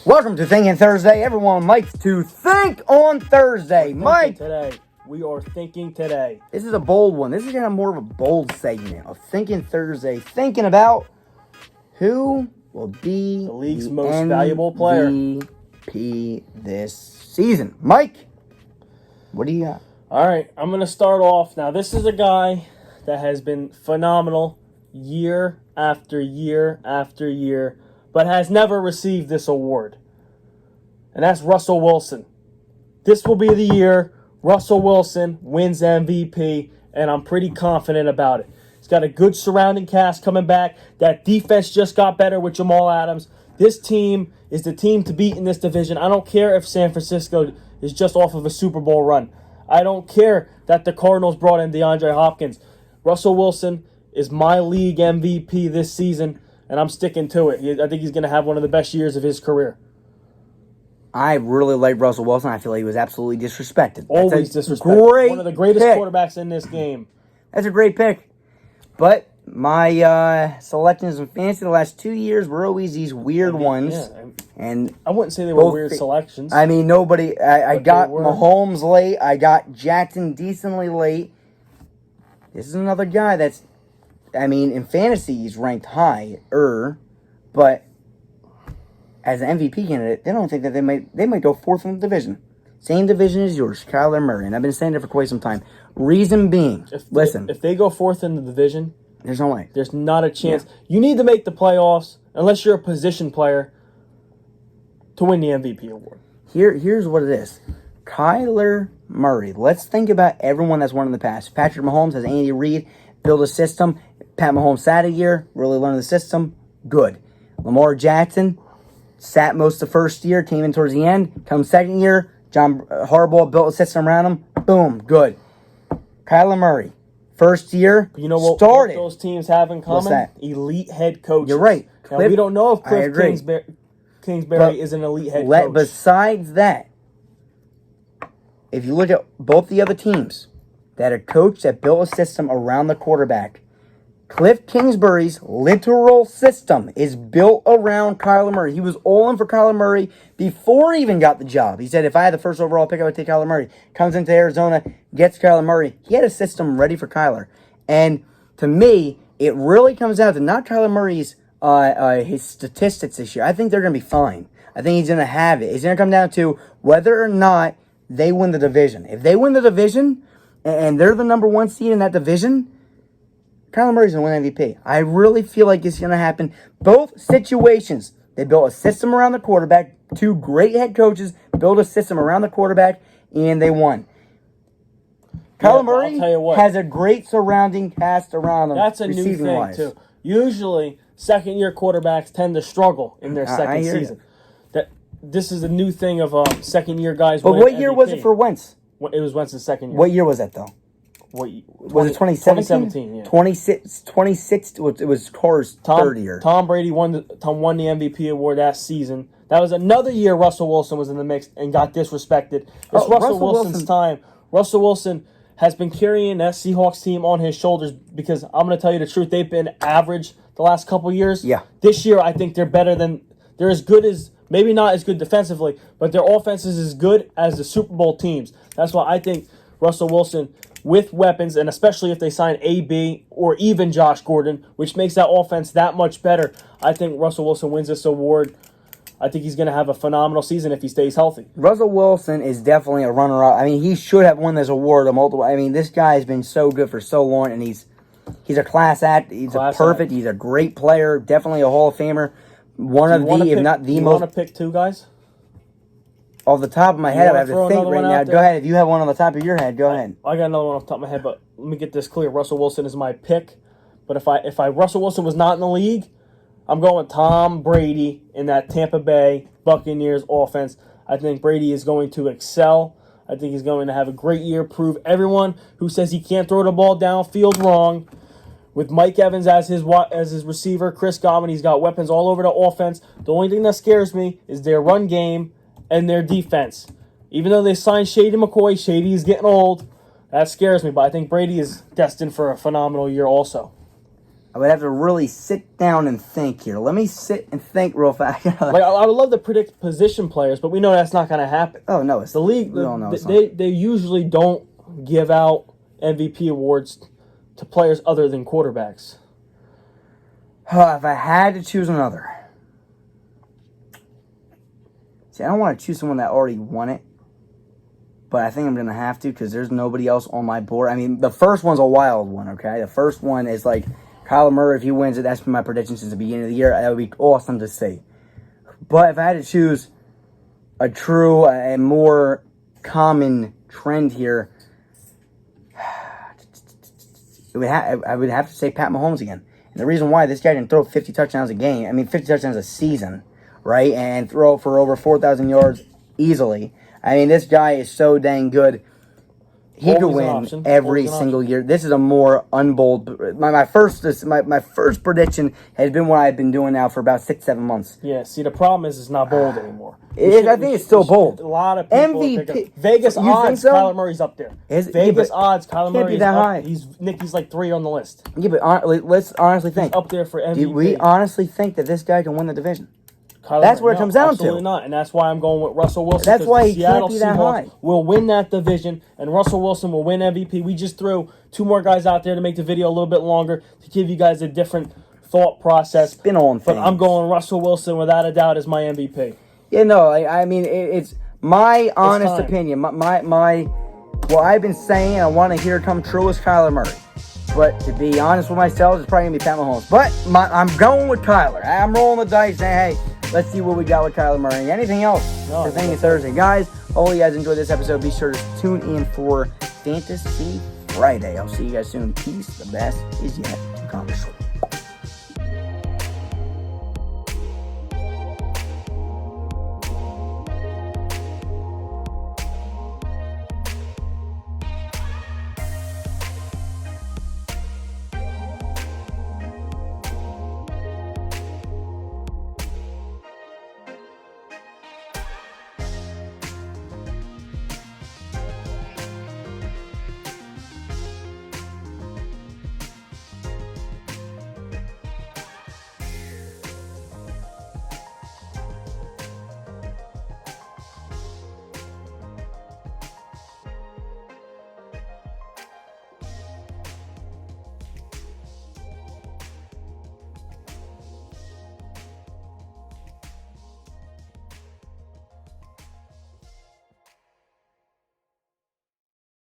Welcome to Thinking Thursday. Everyone likes to think on Thursday. Mike, Today. We are thinking today. this is a bold one. This is kind of more of a bold segment of Thinking Thursday. Thinking about who will be The league's most valuable player. MVP this season. Mike, what do you got? All right, I'm going to start off. Now, this is a guy that has been phenomenal year after year after year, but has never received this award. And that's Russell Wilson. This will be the year Russell Wilson wins MVP, and I'm pretty confident about it. He's got a good surrounding cast coming back. That defense just got better with Jamal Adams. This team is the team to beat in this division. I don't care if San Francisco is just off of a Super Bowl run. I don't care that the Cardinals brought in DeAndre Hopkins. Russell Wilson is my league MVP this season, and I'm sticking to it. I think he's going to have one of the best years of his career. I really like Russell Wilson. I feel like he was absolutely disrespected. Always That's a disrespected. great One of the greatest pick. quarterbacks in this game. That's a great pick. But my selections in fantasy the last 2 years were always these weird ones. Yeah, And I wouldn't say they were Both weird fi- selections. I mean, nobody. I But got they were. Mahomes late. I got Jackson decently late. This is another guy that's, I mean, in fantasy he's ranked higher, but as an MVP candidate, they don't think that they might go fourth in the division. Same division as yours, Kyler Murray, and I've been saying it for quite some time. Reason being, If they go fourth in the division, there's no way. there's not a chance. You need to make the playoffs, unless you're a position player, to win the MVP award. Here's what it is. Kyler Murray. Let's think about everyone that's won in the past. Patrick Mahomes has Andy Reid, build a system. Pat Mahomes sat a year, really learned the system. Good. Lamar Jackson sat most of the first year, came in towards the end. Come second year, John Harbaugh built a system around him. Boom, good. Kyler Murray, first year, You know what started. those teams have in What's common? that? Elite head coaches. You're right. Now, we don't know if I Cliff agree. Kingsbury But is an elite head coach. Besides that, if you look at both the other teams that a coach that built a system around the quarterback, Cliff Kingsbury's literal system is built around Kyler Murray. He was all in for Kyler Murray before he even got the job. He said, if I had the first overall pick, I would take Kyler Murray. Comes into Arizona, gets Kyler Murray. He had a system ready for Kyler. And to me, it really comes down to not Kyler Murray's his statistics this year. I think they're going to be fine. I think he's going to have it. It's going to come down to whether or not they win the division. If they win the division and they're the number one seed in that division, Kyler Murray's going to win MVP. I really feel like it's going to happen. Both situations, they built a system around the quarterback. Two great head coaches built a system around the quarterback, and they won. Kyler Murray I'll tell you what. has a great surrounding cast around him. That's a new thing, wise. too. Usually, second-year quarterbacks tend to struggle in their I second hear season. This is a new thing of second-year guys But winning what year was MVP. it for Wentz? It was Wentz's second year. What year was that, though? Was Was it 2017? 2017, yeah. 26, it was Carr's third year. Tom Brady won the MVP award that season. That was another year Russell Wilson was in the mix and got disrespected. It's Russell Wilson's time. Russell Wilson has been carrying that Seahawks team on his shoulders because I'm going to tell you the truth, they've been average the last couple years. Yeah. This year, I think they're as good as, maybe not as good defensively, but their offense is as good as the Super Bowl teams. That's why I think Russell Wilson, with weapons, and especially if they sign AB or even Josh Gordon, which makes that offense that much better, I think Russell Wilson wins this award. I think he's going to have a phenomenal season if he stays healthy. Russell Wilson is definitely a runner-up. I mean, he should have won this award a multiple. I mean, this guy has been so good for so long, and he's a class act. He's a great player. Definitely a Hall of Famer. One of the, if not the most. You want to pick two guys? Off the top of my head, I have to throw think another right one now. out Go there? ahead. If you have one on the top of your head, go ahead. I got another one off the top of my head, but let me get this clear. Russell Wilson is my pick. But if Russell Wilson was not in the league, I'm going Tom Brady in that Tampa Bay Buccaneers offense. I think Brady is going to excel. I think he's going to have a great year, prove everyone who says he can't throw the ball downfield wrong. With Mike Evans as his receiver, Chris Godwin, he's got weapons all over the offense. The only thing that scares me is their run game and their defense. Even though they signed Shady McCoy, Shady is getting old. That scares me, but I think Brady is destined for a phenomenal year also. I would have to really sit down and think here. Let me sit and think real fast. Like I would love to predict position players, but we know that's not going to happen. Oh no, it's The league, we all know it's they usually don't give out MVP awards to players other than quarterbacks. If I had to choose another, see, I don't want to choose someone that already won it, but I think I'm going to have to because there's nobody else on my board. I mean, the first one's a wild one, okay? The first one is like Kyler Murray, if he wins it, that's been my prediction since the beginning of the year. That would be awesome to see. But if I had to choose a true and more common trend here, I would have to say Pat Mahomes again. And the reason why, this guy can throw 50 touchdowns a game. I mean, 50 touchdowns a season, right? And throw for over 4,000 yards easily. I mean, this guy is so dang good. He could win every single year. This is a more unbold. My first prediction has been what I've been doing now for about 6-7 months. Yeah. See, the problem is it's not bold anymore. I think it's still bold. A lot of people MVP. Vegas You odds. think so? Kyler Murray's up there. Vegas odds. Kyler Can't be Murray's that up. high. He's like 3 on the list. Yeah, but let's honestly think. Up there for MVP. Do we honestly think that this guy can win the division? Kyler That's Murray, what it comes down to. Absolutely not, and that's why I'm going with Russell Wilson. That's because why the he can't Seattle be that Seahawks high. will win that division, and Russell Wilson will win MVP. We just threw 2 more guys out there to make the video a little bit longer to give you guys a different thought process. Spin on But things. I'm going Russell Wilson without a doubt as my MVP. Yeah, no, I mean, it's my honest time. opinion. My what I've been saying, I want to hear come true is Kyler Murray. But to be honest with myself, it's probably going to be Pat Mahomes. But I'm going with Kyler. I'm rolling the dice saying, hey, let's see what we got with Kyler Murray. Anything else for Fantasy Thursday? Guys, hopefully you guys enjoyed this episode. Be sure to tune in for Fantasy Friday. I'll see you guys soon. Peace. The best is yet to come.